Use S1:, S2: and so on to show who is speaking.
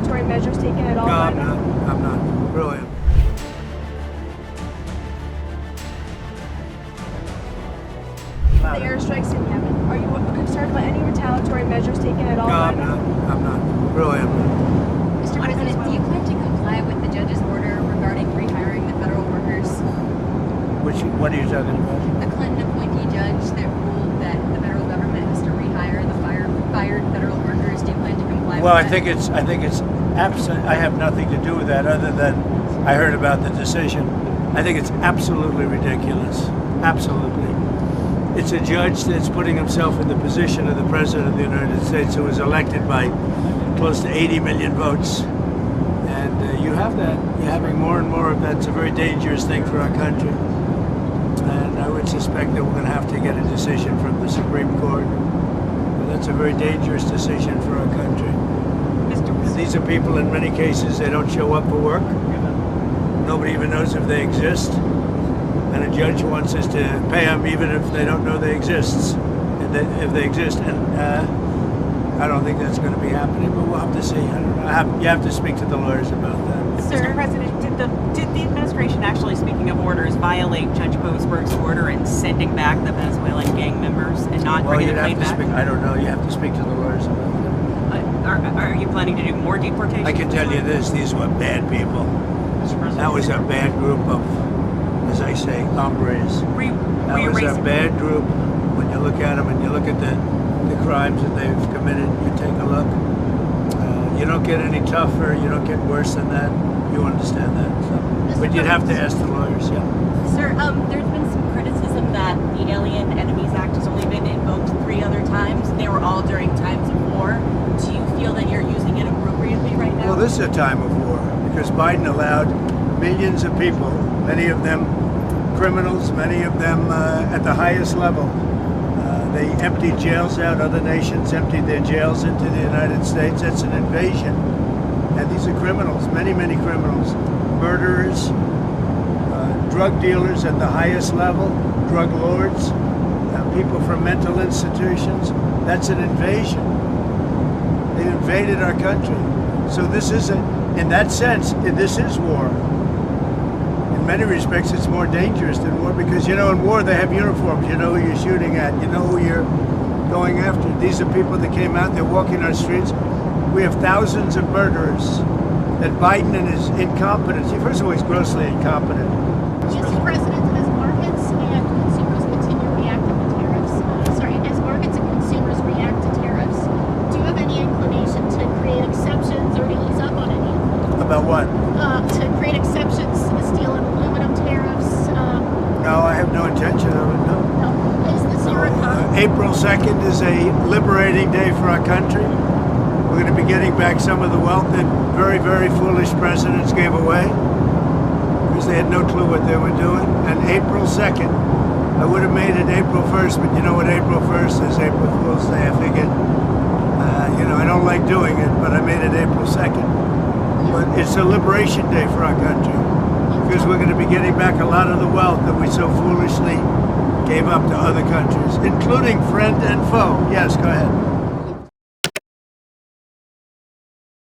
S1: retaliatory measures taken at all?
S2: No, I'm not. Really.
S1: The airstrikes in Yemen. Are you concerned about any retaliatory measures taken at all?
S2: No, I'm not. Really, I'm not.
S3: Mr. President, do you plan to comply with the judge's order regarding rehiring the federal workers?
S2: What are you talking about?
S3: The Clinton appointee judge that ruled that the federal government has to rehire the fired federal workers. Do you plan to comply
S2: Well,
S3: with
S2: I think it's absolute. I have nothing to do with that other than I heard about the decision. I think it's absolutely ridiculous. Absolutely. It's a judge that's putting himself in the position of the President of the United States, who was elected by close to 80 million votes. And you have that. You're having more and more of that. It's a very dangerous thing for our country. And I would suspect that we're going to have to get a decision from the Supreme Court. And that's a very dangerous decision for our country. And these are people, in many cases, they don't show up for work. Nobody even knows if they exist. And a judge wants us to pay them even if they don't know they exist. If they exist. And I don't think that's going to be happening, but we'll have to see. I don't know. You have to speak to the lawyers about that.
S4: Mr. President, did the administration actually, speaking of orders, violate Judge Boasberg's order in sending back the Venezuelan gang members and not bringing them back?
S2: I don't know. You have to speak to the lawyers about that.
S4: Are you planning to do more deportations?
S2: I can tell you this: these were bad people. That was a bad group of, as I say, hombres. That was a bad group. When you look at them and you look at the crimes that they've committed, you take a look. You don't get any tougher. You don't get worse than that. You understand that. So. But you'd have to ask the lawyers, yeah.
S5: Sir, there's been some criticism that the Alien Enemies Act has only been invoked 3 other times. They were all during times of war. Do you feel that you're using it appropriately right now?
S2: Well, this is a time of war because Biden allowed millions of people, many of them criminals, many of them at the highest level. They emptied jails out. Other nations emptied their jails into the United States. That's an invasion. And these are criminals, many, many criminals. Murderers, drug dealers at the highest level, drug lords, people from mental institutions. That's an invasion. They invaded our country. So this isn't, in that sense, this is war. In many respects, it's more dangerous than war because, you know, in war they have uniforms. You know who you're shooting at. You know who you're going after. These are people that came out. They're walking our streets. We have thousands of murderers that Biden and his incompetence. First of all, he's grossly incompetent.
S6: Mr. President, as markets and consumers continue reacting to tariffs, as markets and consumers react to tariffs, do you have any inclination to create exceptions or to ease up on any of them?
S2: About what?
S6: To create exceptions to the steel and aluminum tariffs.
S2: No, I have no intention of it, no.
S6: No. Is the zero
S2: April 2nd is a liberating day for our country. We're going to be getting back some of the wealth that very, very foolish presidents gave away because they had no clue what they were doing. And April 2nd, I would have made it April 1st, but you know what April 1st is? April Fool's Day. I figured, I don't like doing it, but I made it April 2nd. But it's a liberation day for our country because we're going to be getting back a lot of the wealth that we so foolishly gave up to other countries, including friend and foe. Yes, go ahead.